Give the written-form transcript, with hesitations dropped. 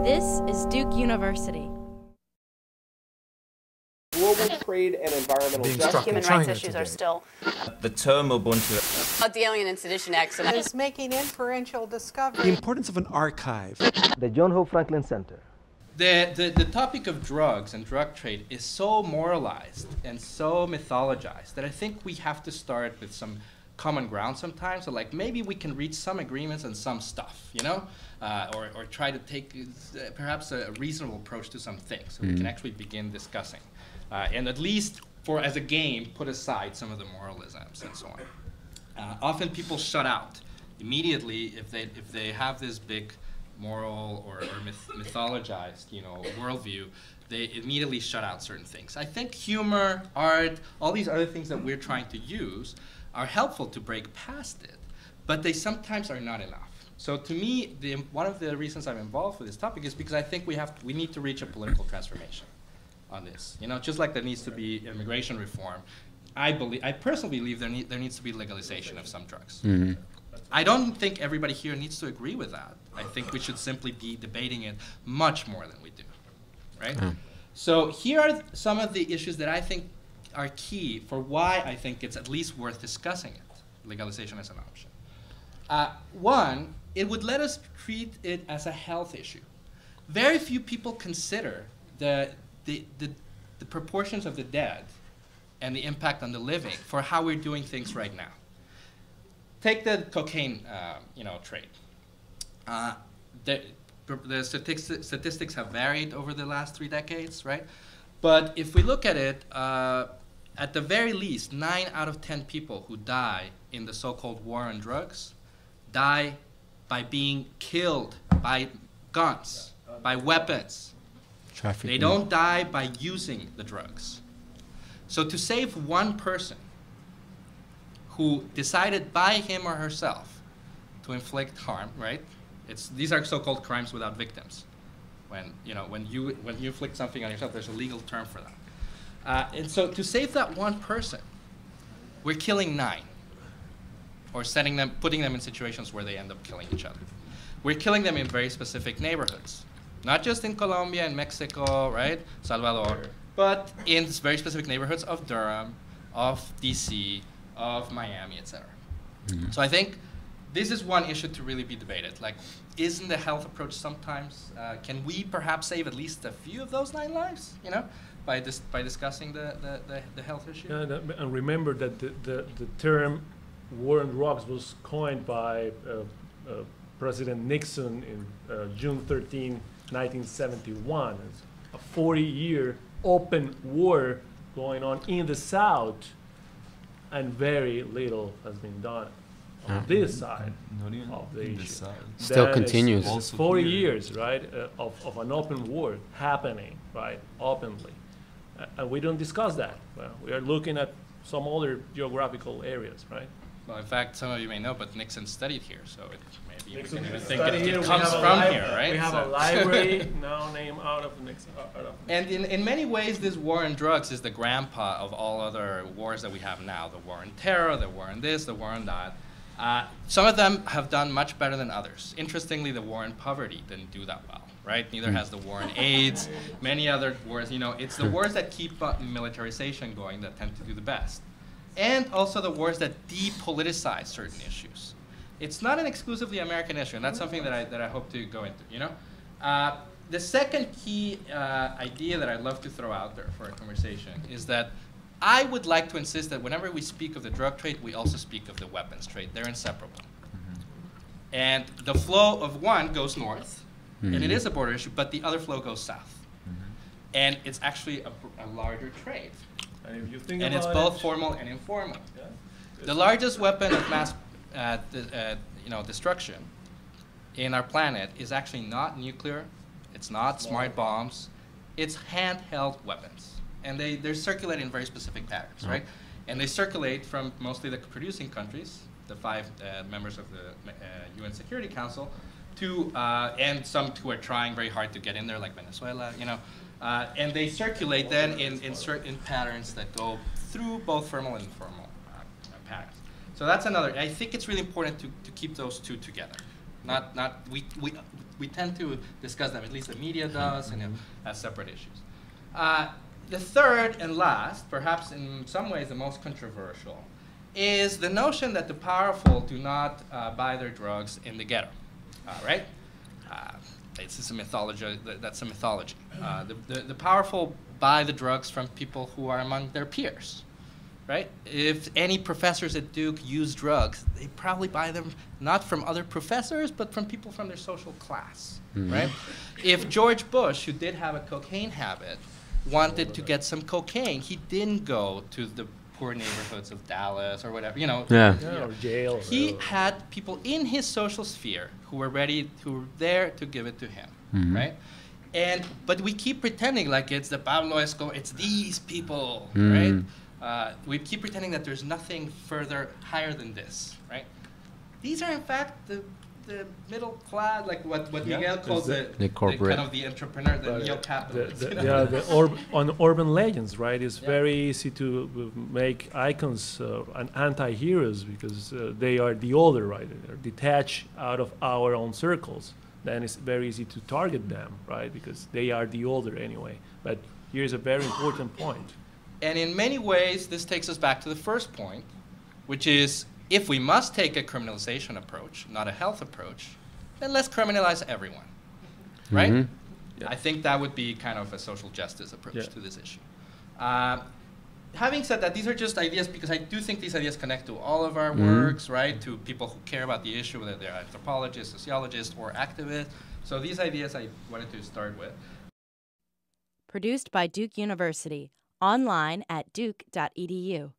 This is Duke University. Global trade and environmental justice. Human rights issues are still. The term Ubuntu. About the Alien and Sedition Acts. Is making inferential discovery. The importance of an archive. The John Hope Franklin Center. The topic of drugs and drug trade is so moralized and so mythologized that I think we have to start with some common ground sometimes. So like maybe we can reach some agreements on some stuff, you know, or try to take perhaps a reasonable approach to some things so we can actually begin discussing. And at least for as a game, put aside some of the moralisms and so on. Often people shut out immediately if they have this big moral or mythologized, you know, worldview. They immediately shut out certain things. I think humor, art, all these other things that we're trying to use are helpful to break past it, but they sometimes are not enough. So to me, one of the reasons I'm involved with this topic is because I think we need to reach a political transformation on this. You know, just like there needs to be immigration reform, I personally believe there needs to be legalization of some drugs. I don't think everybody here needs to agree with that. I think we should simply be debating it much more than we do, right? So here are some of the issues that I think are key for why I think it's at least worth discussing it, legalization as an option. One, it would let us treat it as a health issue. Very few people consider the proportions of the dead and the impact on the living for how we're doing things right now. Take the cocaine, trade. The statistics have varied over the last 3 decades, right? But if we look at it, at the very least, 9 out of 10 people who die in the so-called war on drugs die by being killed by guns, by weapons. Trafficking. They don't die by using the drugs. So to save one person who decided by him or herself to inflict harm, right? These are so-called crimes without victims. When you inflict something on yourself, there's a legal term for that. And so to save that one person, we're killing 9, or putting them in situations where they end up killing each other. We're killing them in very specific neighborhoods, not just in Colombia and Mexico, right, Salvador, but in very specific neighborhoods of Durham, of DC, of Miami, etc. So I think this is one issue to really be debated. Like, isn't the health approach sometimes, can we perhaps save at least a few of those 9 lives, you know, by discussing the health issue? Yeah, and remember that the term war on drugs was coined by President Nixon in June 13, 1971. It's a 40-year open war going on in the South, and very little has been done on this side of the issue. Still continues. It's 40 years, right, of an open war happening, right, openly. And we don't discuss that. Well, we are looking at some other geographical areas, right? Well, in fact, some of you may know, but Nixon studied here, so maybe you Nixon can even studied think here. it comes from here, right? We have a library now named out of Nixon. And in many ways, this war on drugs is the grandpa of all other wars that we have now. The war on terror, the war on this, the war on that. Some of them have done much better than others. Interestingly, the war on poverty didn't do that well, right? Neither has the war on AIDS, many other wars. You know, it's the wars that keep militarization going that tend to do the best. And also the wars that depoliticize certain issues. It's not an exclusively American issue, and that's something that I hope to go into, you know? The second key idea that I'd love to throw out there for a conversation is that I would like to insist that whenever we speak of the drug trade, we also speak of the weapons trade. They're inseparable. And the flow of one goes north, and it is a border issue, but the other flow goes south. And it's actually a larger trade. And if you think and about it's both formal and informal. Yeah. The largest weapon of mass destruction in our planet is actually not nuclear, it's not smart bombs, it's handheld weapons. And they circulate in very specific patterns, right? And they circulate from mostly the producing countries, the 5 members of the UN Security Council, to and some who are trying very hard to get in there, like Venezuela, you know. And they circulate then in certain patterns that go through both formal and informal patterns. So that's another. I think it's really important to keep those two together. we tend to discuss them, at least the media does, and as separate issues. The third and last, perhaps in some ways the most controversial, is the notion that the powerful do not buy their drugs in the ghetto, right? This is a mythology. That's a mythology. The powerful buy the drugs from people who are among their peers, right? If any professors at Duke use drugs, they probably buy them not from other professors, but from people from their social class, right? If George Bush, who did have a cocaine habit, wanted to get some cocaine, he didn't go to the poor neighborhoods of Dallas or whatever, Or jail. He had people in his social sphere who were there to give it to him, right? But we keep pretending like it's the Pablo Escobar, it's these people, right? We keep pretending that there's nothing further higher than this, right? These are in fact the middle class, like what Miguel calls the corporate, kind of the entrepreneur, the neo-capitalist. On urban legends, right? It's very easy to make icons and anti-heroes because they are the older, right? They're detached out of our own circles. Then it's very easy to target them, right? Because they are the older anyway. But here's a very important point. And in many ways, this takes us back to the first point, which is if we must take a criminalization approach, not a health approach, then let's criminalize everyone, right? I think that would be kind of a social justice approach to this issue. Having said that, these are just ideas because I do think these ideas connect to all of our works, right? To people who care about the issue, whether they're anthropologists, sociologists, or activists. So these ideas I wanted to start with. Produced by Duke University. Online at duke.edu.